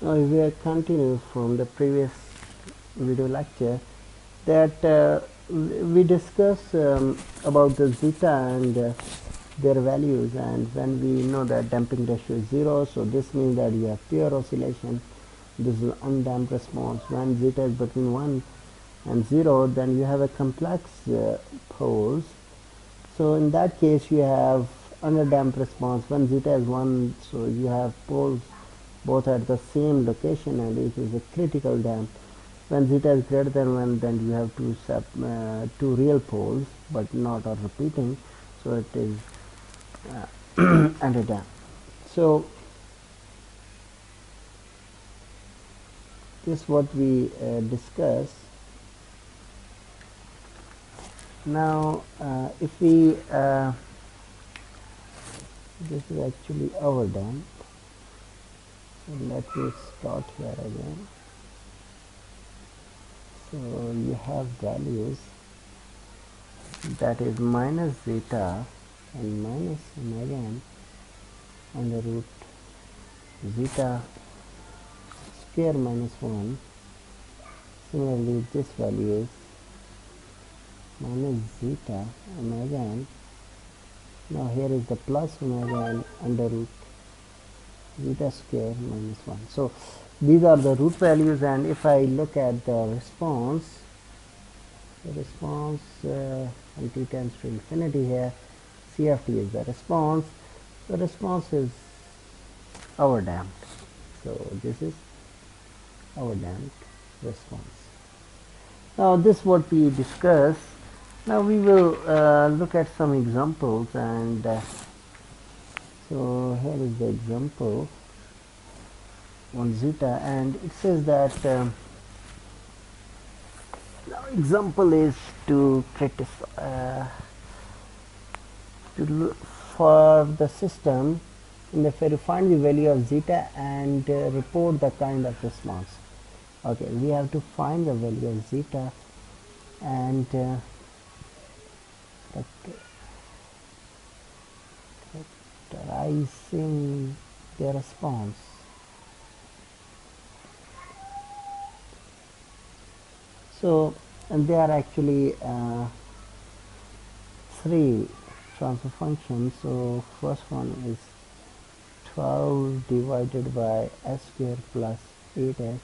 Now we are continue from the previous video lecture that we discuss about the zeta and their values, and when we know that damping ratio is 0, so this means that you have pure oscillation. This is undamped response. When zeta is between 1 and 0, then you have a complex poles. So in that case you have underdamped response. When zeta is 1, so you have poles both at the same location, and it is a critical damp. When zeta is greater than 1, then you have two real poles but not or repeating, so it is underdamped. So this is what we discuss. Now if we this is actually overdamped, so let me start here again. So you have values that is minus zeta and minus omega n under root zeta square minus 1. Similarly, this value is minus zeta omega n. Now here is the plus omega n under root zeta square minus 1. So these are the root values, and if I look at the response, when t tends to infinity here, CFT is the response. The response is overdamped. So this is overdamped response. Now this is what we discuss. Now we will look at some examples, and so here is the example on zeta, and it says that now example is to criticize for the system in the find the value of zeta and report the kind of response. Okay, we have to find the value of zeta and characterizing the response. So, and there are actually three transfer functions. So first one is 12 divided by s square plus 8s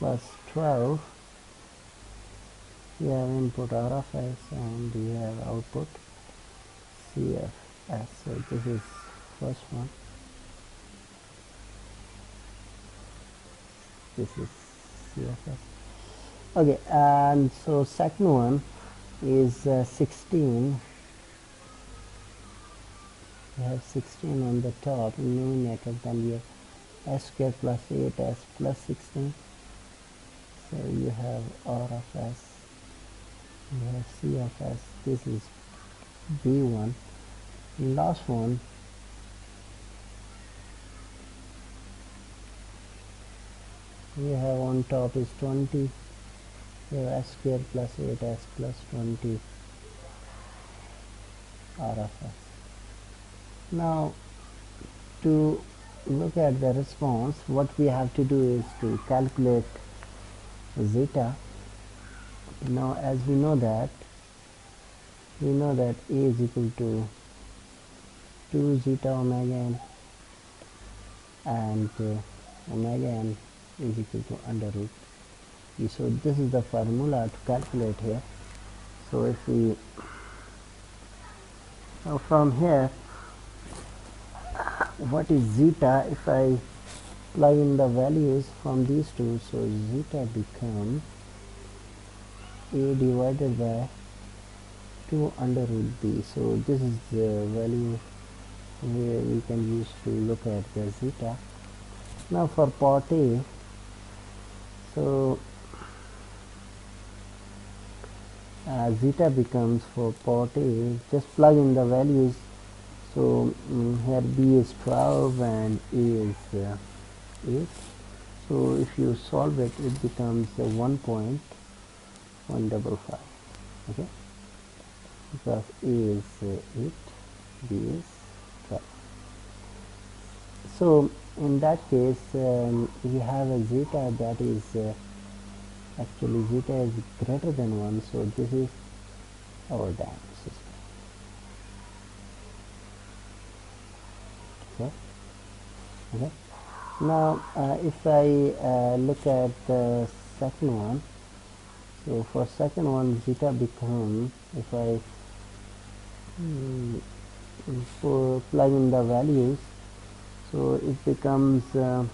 plus 12. You have input r of s and you have output c of s. So this is first one. This is c of s. Okay, and so second one is 16. You have 16 on the top in numerator, then you have s square plus 8s plus 16. So you have r of s, you have c of s. This is b1. Last one, you have on top is 20. You have s square plus 8s plus 20 r of s. Now to look at the response, what we have to do is to calculate zeta. Now as we know that a is equal to 2 zeta omega n, and omega n is equal to under root e. So this is the formula to calculate here. So if we now from here, what is zeta? If I plug in the values from these two, so zeta becomes a divided by 2 under root b. So this is the value where we can use to look at the zeta. Now for part A, so zeta becomes, for part A, just plug in the values. So here b is 12 and a is 8. So if you solve it, it becomes 1.155. Okay, because a is 8, b is 12. So in that case, we have a zeta that is actually zeta is greater than 1, so this is our dam system. Okay. Now if I look at the second one, so for second one zeta becomes, if I plug in the values, so it becomes uh,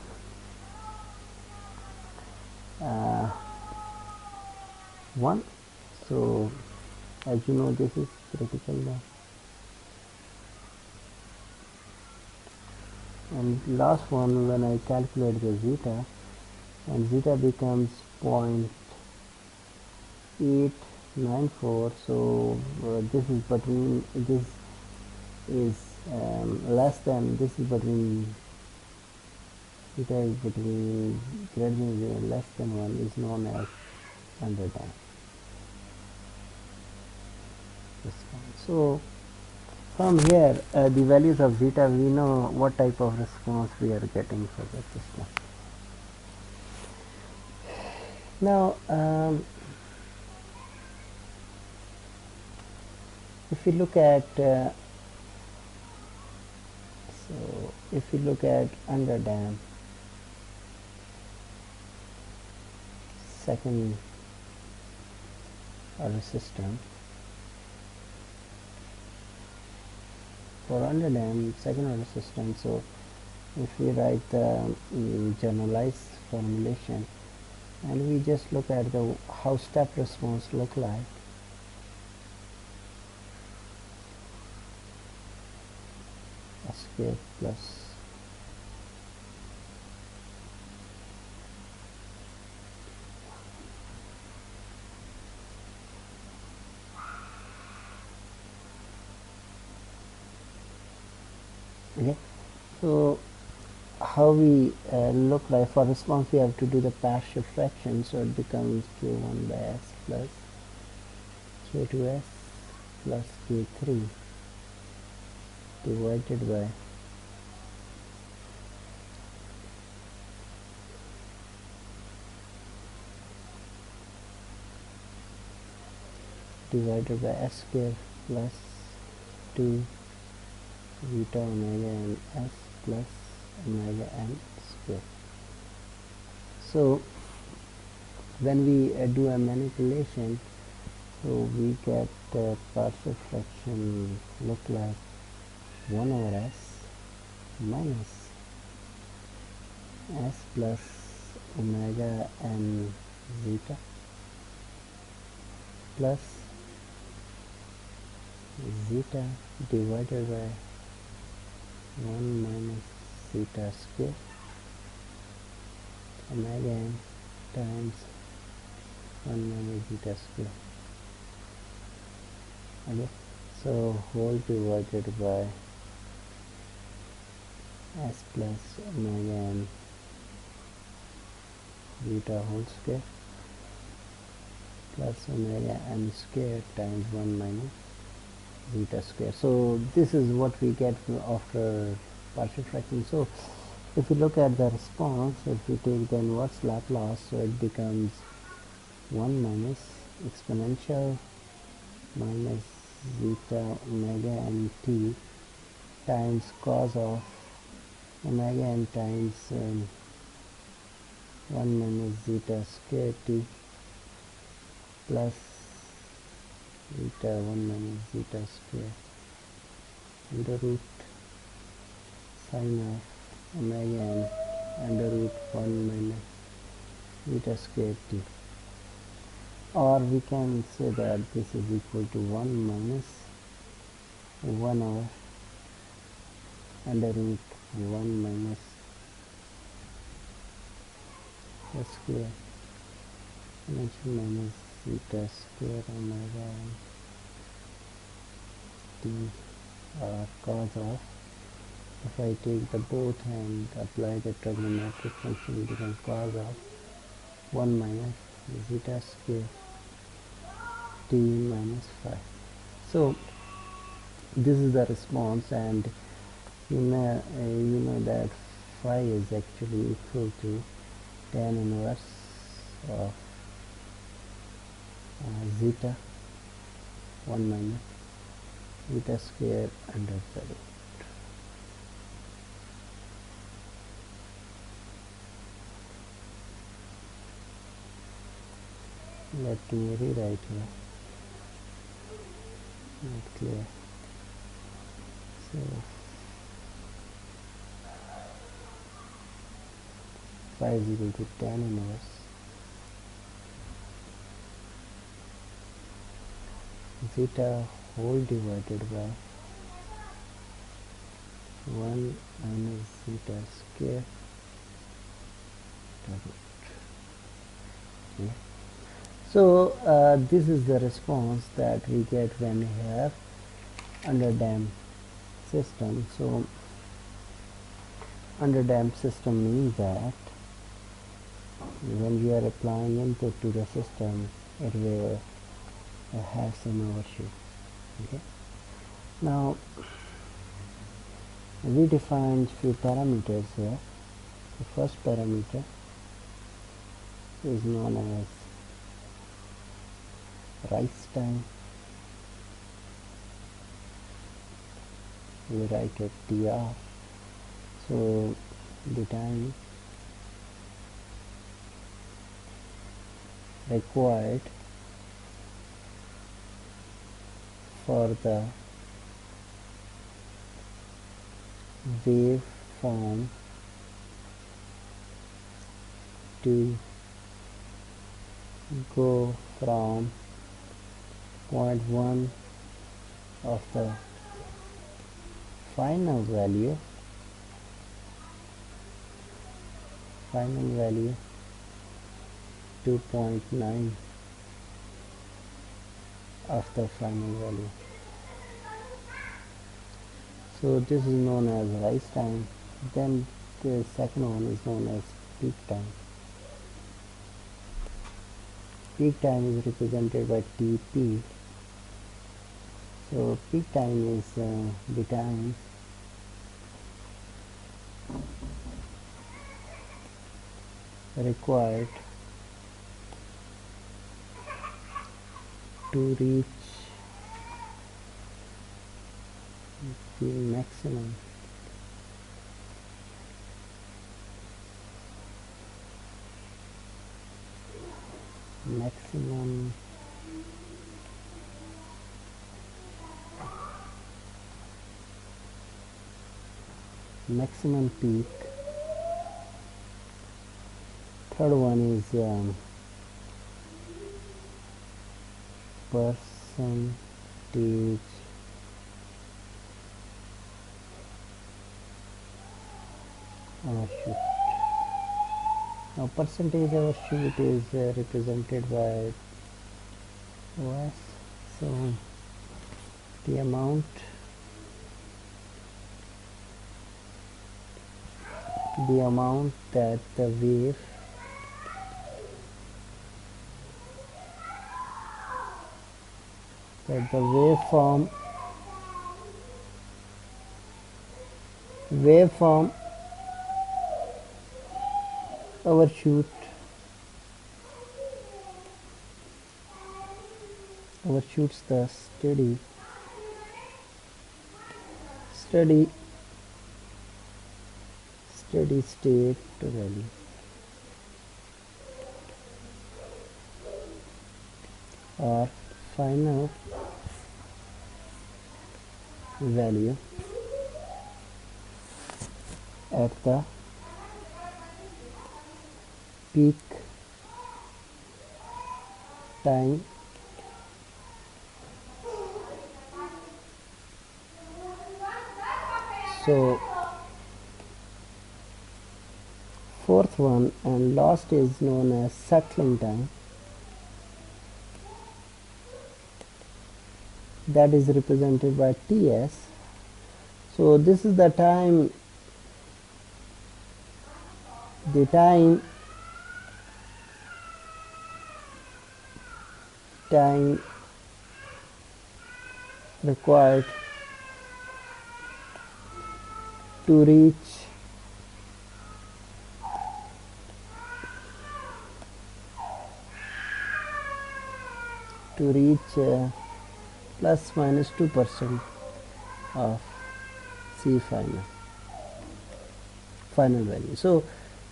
1. So as you know, this is critical now. And last one, when I calculate the zeta, and zeta becomes 0.894, so this is between, this is less than, this is between, zeta is between greater than 0 and less than 1 is known as underdam response. So from here, the values of zeta, we know what type of response we are getting for the system. Now if you look at if you look at underdam second order system, for underdam second order system, so if we write the generalized formulation and we just look at the how step response look like, S square plus okay. So how we look like for response, we have to do the partial fraction, so it becomes k1 by s plus k2s plus k3 divided by s square plus 2 zeta omega n s plus omega n square. So when we do a manipulation, so we get partial fraction look like 1 over s minus s plus omega n zeta plus zeta divided by 1 minus zeta square omega n times 1 minus zeta square. Okay, so whole divided by s plus omega n zeta whole square plus omega n square times 1 minus zeta square. So this is what we get after partial fraction. So if you look at the response, if we take the inverse Laplace, so it becomes 1 minus exponential minus zeta omega n t times cos of omega n times 1 minus zeta square t plus zeta 1 minus zeta square under root sine of omega n under root 1 minus zeta square t, or we can say that this is equal to 1 minus 1 over under root 1 minus s square minus zeta square omega n t cos of, if I take the both and apply the trigonometric function, it becomes cos of 1 minus zeta square t minus 5. So this is the response, and you know that phi is actually equal to tan inverse of zeta 1 minus zeta square under the root. Let me rewrite here. Not clear. So phi is equal to tan inverse zeta whole divided by 1 minus zeta square the root. Okay. So this is the response that we get when we have underdamped system. So underdamped system means that when you are applying input to the system, it will have some overshoot. Okay. Now we defined few parameters here. The first parameter is known as rise time. We write it TR. So the time required for the waveform to go from point 1 of the final value to 0.9 of the final value. So this is known as rise time. Then the second one is known as peak time. Peak time is represented by TP. So peak time is the time required to reach the maximum peak. Third one is percentage overshoot. Now percentage overshoot is represented by OS. So the amount that the waveform overshoots the steady state value or final value at the peak time so fourth one and last is known as settling time. That is represented by TS. So this is the time required to reach to reach plus minus 2% of C final value. So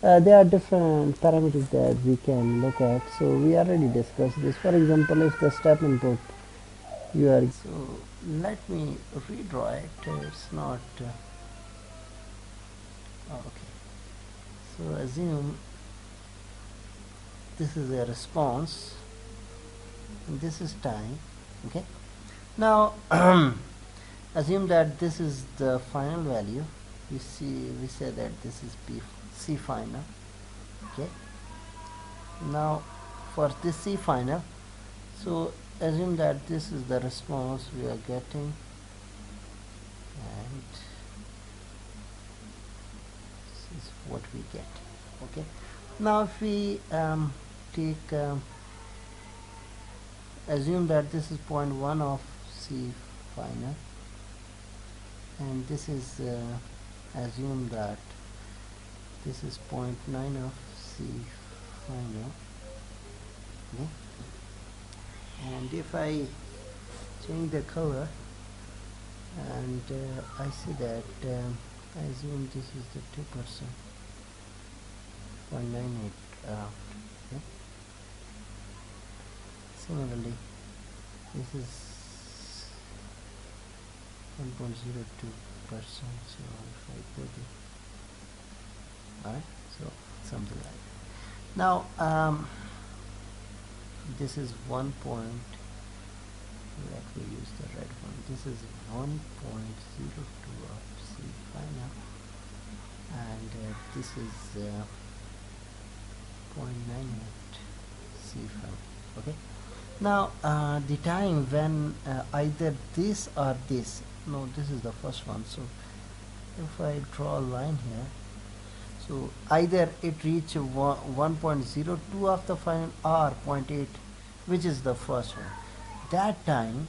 there are different parameters that we can look at. So we already discussed this. For example, if the step input you are, so let me redraw it. It's not okay. So assume this is a response and this is time. Okay, now assume that this is the final value. We say that this is C final. Okay, now for this C final, so assume that this is the response we are getting, and this is what we get. Okay, now if we take assume that this is 0.1 of C final, and this is assume that this is 0.9 of C final. Okay, and if I change the color and I see that I assume this is the 2%, 0.98 around. Okay. Similarly, this is 1.02%. So if I put it, alright, so something like that. Now this is 1 point. Let me use the red one. This is 1.02 of C final, and this is 0.98 C final. Okay. Now the time when either this or this, no, this is the first one. So if I draw a line here, so either it reach 1.02 of the final or 0.8, which is the first one. That time,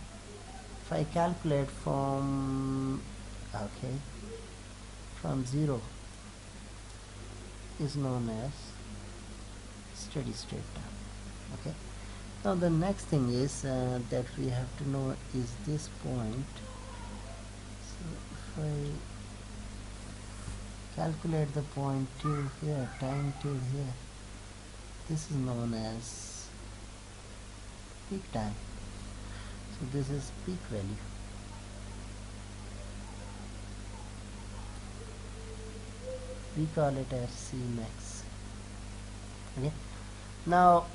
if I calculate from from 0, is known as steady state time. Okay. Now the next thing is that we have to know is this point. So if I calculate the point till here, time till here, this is known as peak time. So this is peak value. We call it as C max. Okay. Now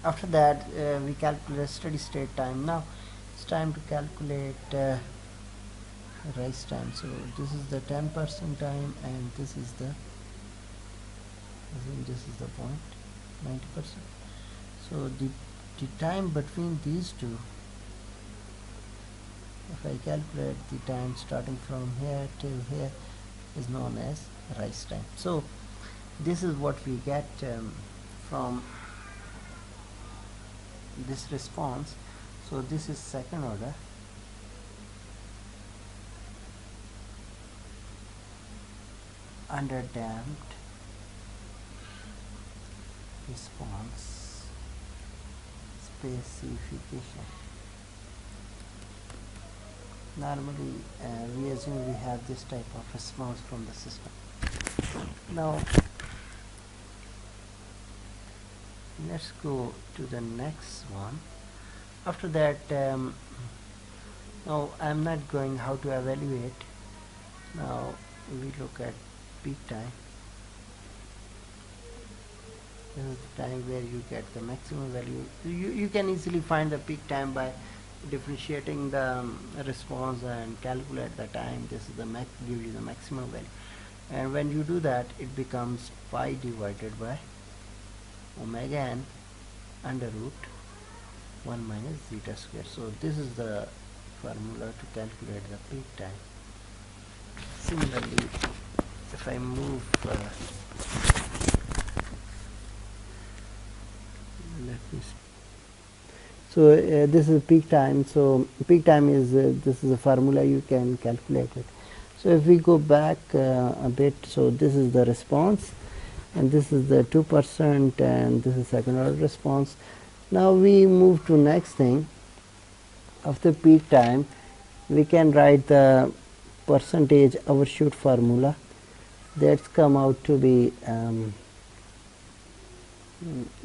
after that we calculate steady state time. Now it's time to calculate rise time. So this is the 10% time, and this is the, I think this is the point 90%. So the time between these two, if I calculate the time starting from here till here, is known as rise time. So this is what we get from this response. So this is second order, underdamped response specification. Normally we assume we have this type of response from the system. Now let's go to the next one. After that now I'm not going how to evaluate. Now we look at peak time. This is the time where you get the maximum value. You can easily find the peak time by differentiating the response and calculate the time. This is the max, gives you the maximum value, and when you do that, it becomes pi divided by omega n under root 1 minus zeta square. So this is the formula to calculate the peak time. Similarly, if I move let me see. So this is peak time. So peak time is this is a formula, you can calculate it. So if we go back a bit, so this is the response, and this is the 2%, and this is second order response. Now we move to next thing. After peak time, we can write the percentage overshoot formula. That's come out to be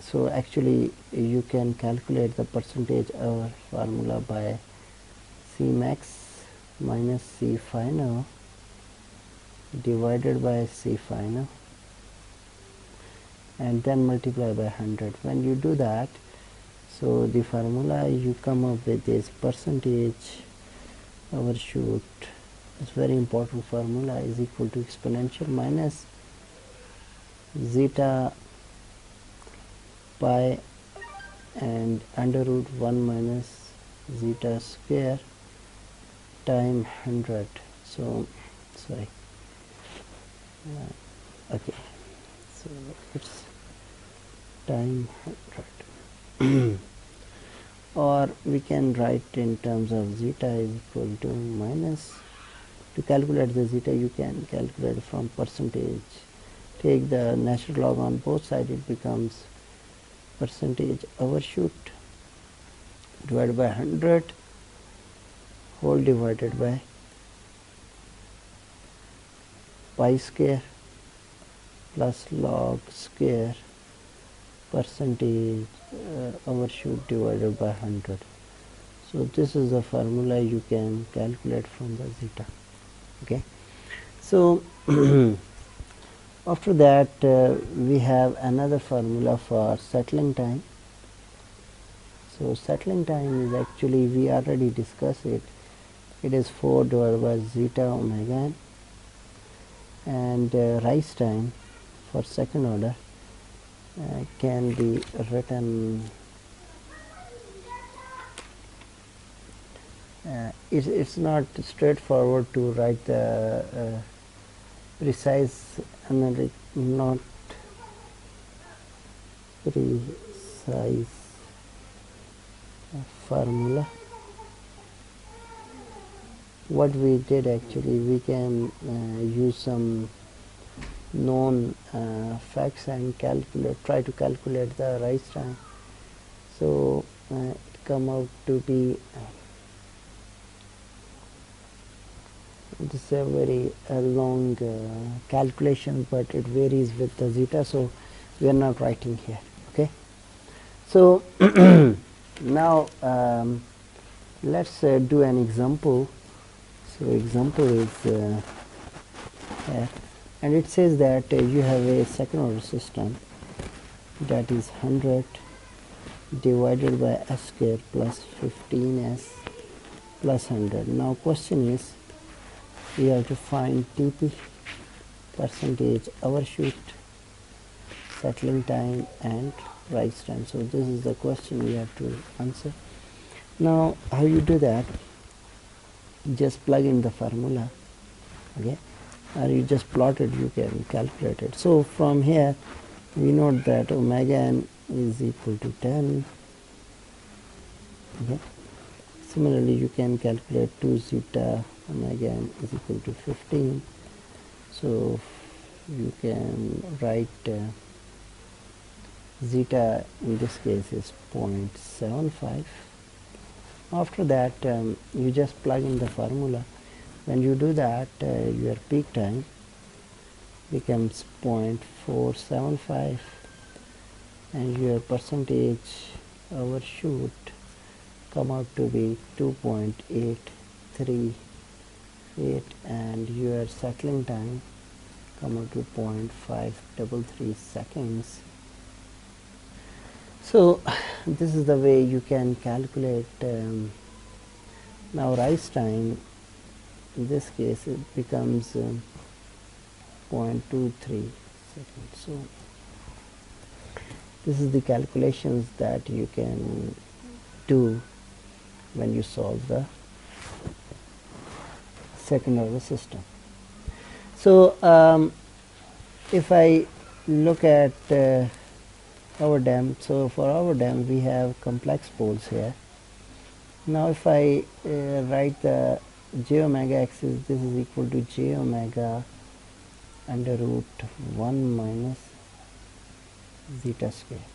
so actually you can calculate the percentage over formula by C max minus C final divided by C final and then multiply by 100. When you do that, so the formula you come up with is percentage overshoot. It's very important formula is equal to exponential minus zeta pi and under root 1 minus zeta square time 100. So sorry, okay, so it's time 100 or we can write in terms of zeta is equal to minus, to calculate the zeta you can calculate from percentage, take the natural log on both sides, it becomes percentage overshoot divided by 100 whole divided by pi square plus log square percentage overshoot divided by 100. So this is the formula you can calculate from the zeta. Okay, so after that we have another formula for settling time. So settling time is actually, we already discussed it, it is 4 divided by zeta omega n, and rise time for second order can be written it's not straightforward to write the precise analytic, not precise formula. What we did actually, we can use some known facts and try to calculate the rise time. So it come out to be this is a very long calculation, but it varies with the zeta, so we are not writing here. Okay, so now let's do an example. So example is here, and it says that you have a second order system that is 100 divided by s square plus 15s plus 100. Now question is, we have to find TP, percentage overshoot, settling time and rise time. So this is the question we have to answer. Now how you do that, just plug in the formula, okay, or you just plot it, you can calculate it. So from here we note that omega n is equal to 10. Okay, similarly you can calculate 2 zeta omega n is equal to 15. So you can write zeta in this case is 0.75. After that you just plug in the formula. When you do that your peak time becomes 0.475 and your percentage overshoot come out to be 2.838 and your settling time come out to 0.533 seconds. So this is the way you can calculate. Now rise time, in this case it becomes 0.23 seconds. So this is the calculations that you can do when you solve the second order system. So if I look at our dam, so for our dam we have complex poles here. Now if I write the j omega axis, this is equal to j omega under root 1 minus zeta square.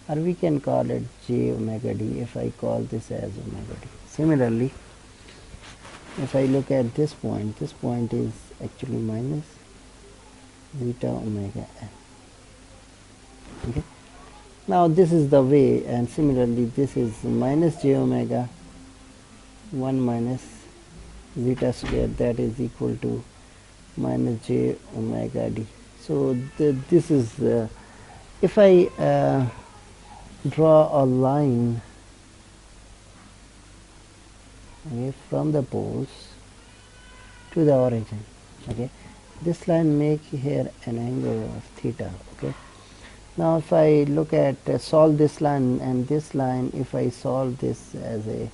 or we can call it j omega d if I call this as omega d. Similarly, if I look at this point is actually minus zeta omega n. Okay. Now this is the way, and similarly this is minus j omega 1 minus zeta square, that is equal to minus j omega d. So this is if I draw a line, okay, from the poles to the origin, okay, this line make here an angle of theta. Okay, now if I look at solve this line and this line, if I solve this as a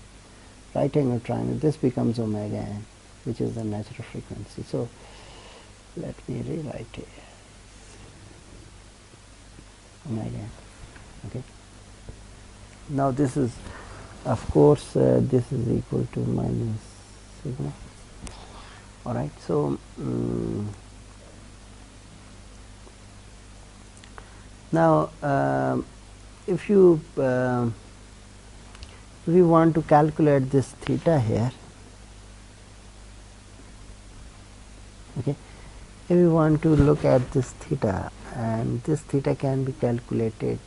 right angle triangle, this becomes omega n, which is the natural frequency. So let me rewrite it, omega n. Okay, now this is, of course, this is equal to minus sigma. All right, so now if you we want to calculate this theta here, okay, if we want to look at this theta, and this theta can be calculated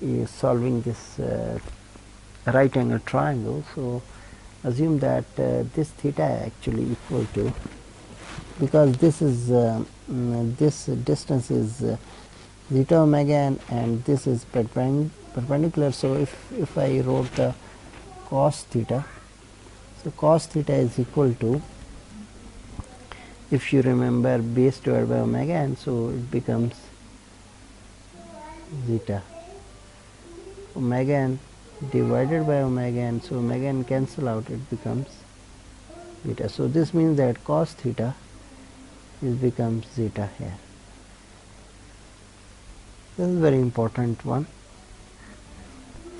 is solving this right angle triangle. So assume that this theta actually equal to, because this is this distance is zeta omega n and this is perpendicular. So if I wrote the cos theta, so cos theta is equal to, if you remember, base divided by omega n, so it becomes zeta omega n divided by omega n, so omega n cancel out, it becomes beta. So this means that cos theta is becomes zeta here. This is very important one.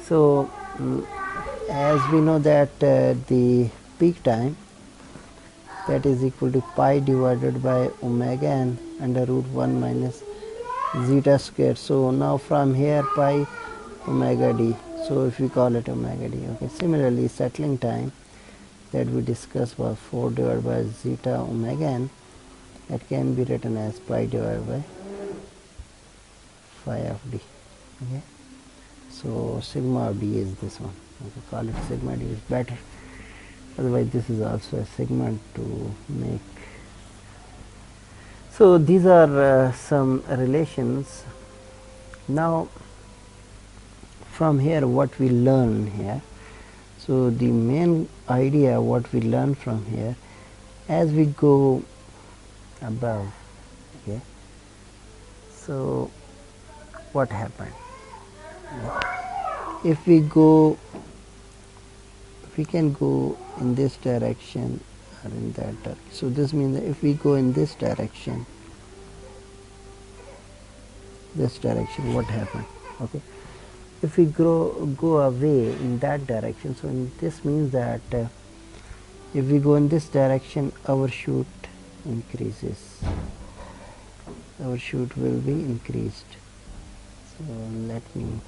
So as we know that the peak time, that is equal to pi divided by omega n under root 1 minus zeta square. So now from here pi omega d, so if we call it omega d. Okay. Similarly, settling time that we discussed was 4 divided by zeta omega n, that can be written as pi divided by phi of d. Okay. So sigma of d is this one. Okay, call it sigma d is better. Otherwise, this is also a segment to make. So these are some relations. Now from here what we learn here, so the main idea what we learn from here, as we go above, okay, so what happened, if we go, we can go in this direction or in that direction. So this means that if we go in this direction, what happened? Okay, if we go away in that direction, so this means that if we go in this direction, overshoot increases. Overshoot will be increased. So let me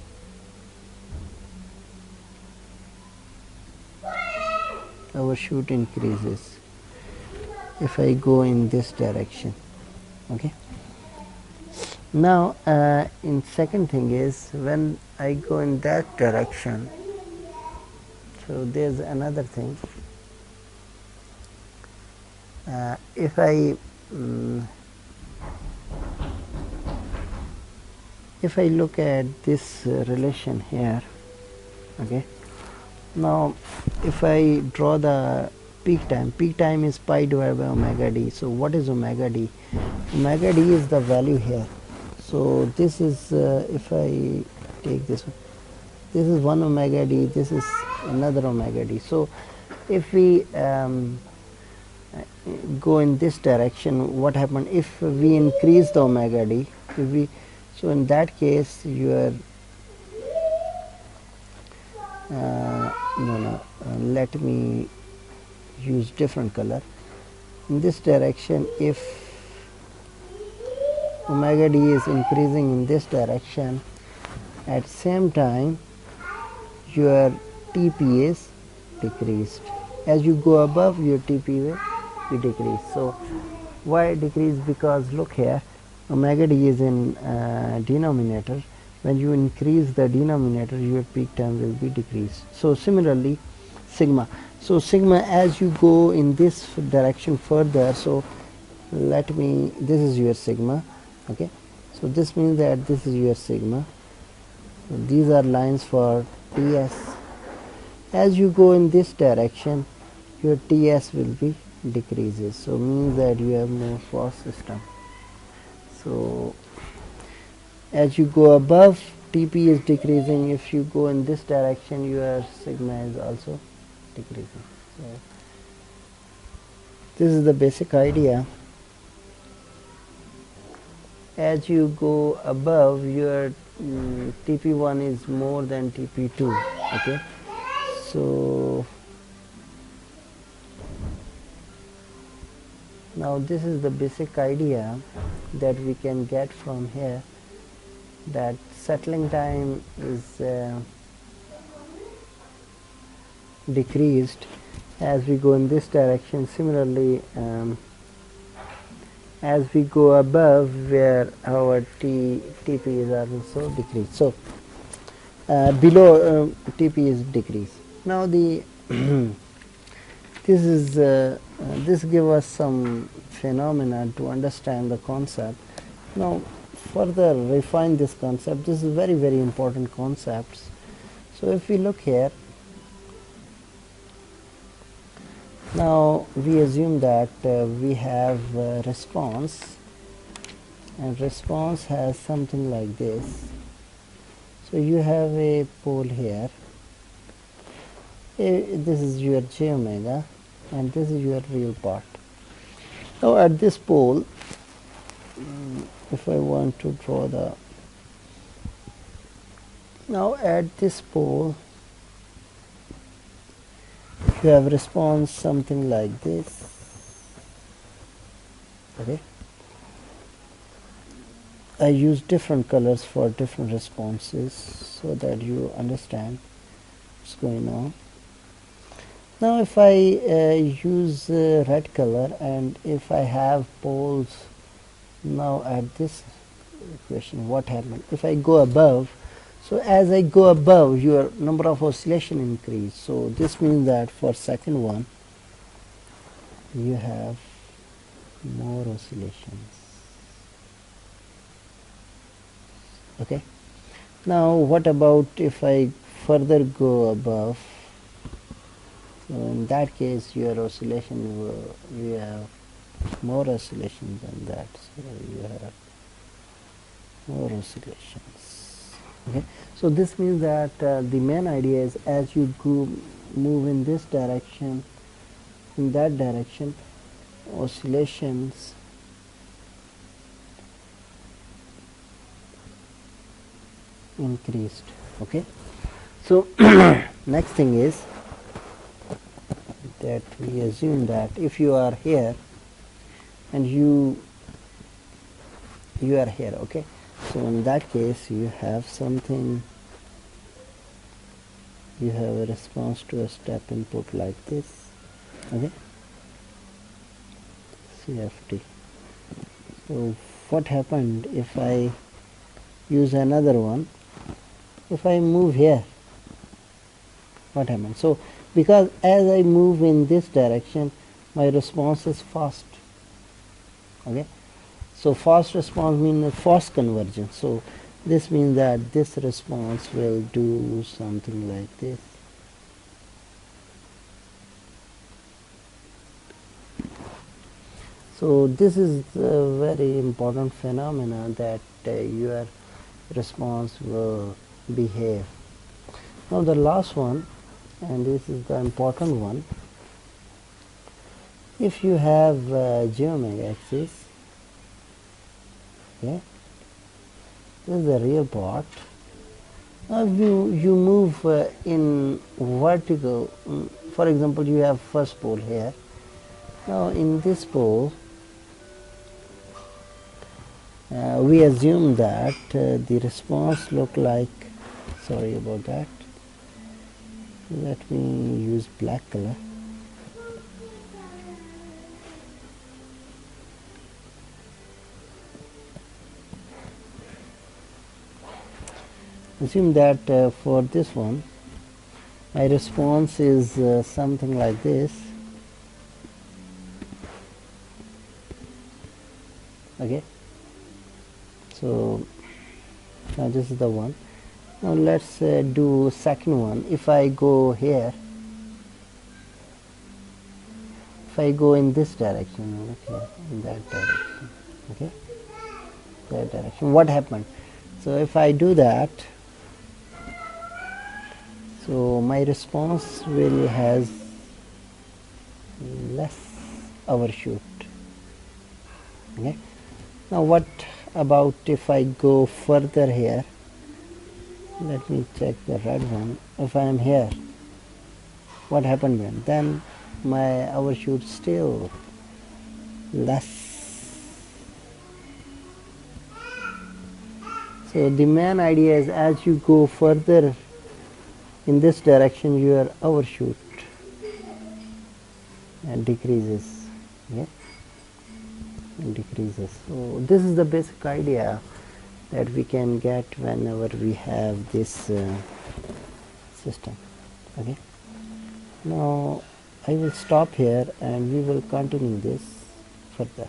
overshoot increases if I go in this direction. Okay. Now in second thing is when I go in that direction, so there's another thing, if I look at this relation here, okay, now if I draw the peak time is pi divided by omega d. So what is omega d? Omega d is the value here. So this is if I take this one, this is 1 omega d, this is another omega d. So if we go in this direction, what happened if we increase the omega d? If we, so in that case your let me use different color. In this direction, if omega d is increasing in this direction, at same time your TP is decreased. As you go above, your TP will be decreased. So why decrease? Because look here, omega d is in denominator. When you increase the denominator, your peak time will be decreased. So similarly sigma. So sigma, as you go in this direction further, so let me, this is your sigma, okay, so this means that this is your sigma. So these are lines for TS. As you go in this direction, your TS will be decreases, so means that you have more fast system. So as you go above, TP is decreasing. If you go in this direction, your sigma is also decreasing. So this is the basic idea. As you go above, your TP1 is more than TP2, okay. So now this is the basic idea that we can get from here, that settling time is decreased as we go in this direction. Similarly, as we go above, where our TP is also decreased. So below, TP is decreased. Now the this give us some phenomena to understand the concept. Now further refine this concept. This is very, very important concepts. So if we look here, now we assume that we have response, and response has something like this. So you have a pole here. This is your j omega, and this is your real part. Now at this pole, if I want to draw the, now at this pole you have response something like this, okay. I use different colors for different responses so that you understand what's going on. Now if I use red color, and if I have poles, now at this equation, what happened? If I go above, so as I go above, your number of oscillation increase. So this means that for second one, you have more oscillations, okay. Now what about if I further go above? So in that case, your oscillation will, you have more oscillations than that, so you have more oscillations, okay. So this means that the main idea is, as you go move in this direction, in that direction, oscillations increased, okay. So next thing is that we assume that if you are here and you are here, okay, so in that case you have something, you have a response to a step input like this, okay, CFT. So what happened if I use another one? If I move here, what happened? So because as I move in this direction, my response is fast, okay. So fast response means a fast convergence. So this means that this response will do something like this. So this is a very important phenomena, that your response will behave. Now the last one, and this is the important one, if you have j omega axis, okay, this is the real part. Now if you move in vertical, for example, you have first pole here. Now in this pole, we assume that the response look like, sorry about that, let me use black color. Assume that for this one my response is something like this. Okay, so now this is the one. Now let's do second one. If I go here, if I go in this direction, okay, in that direction, okay, that direction, what happened? So if I do that, so my response will has less overshoot. Okay, now what about if I go further here? Let me check the red one. If I am here, what happened then? Then my overshoot still less. So the main idea is as you go further in this direction, your overshoot decreases. Okay? Decreases. So this is the basic idea that we can get whenever we have this system. Okay. Now I will stop here and we will continue this further.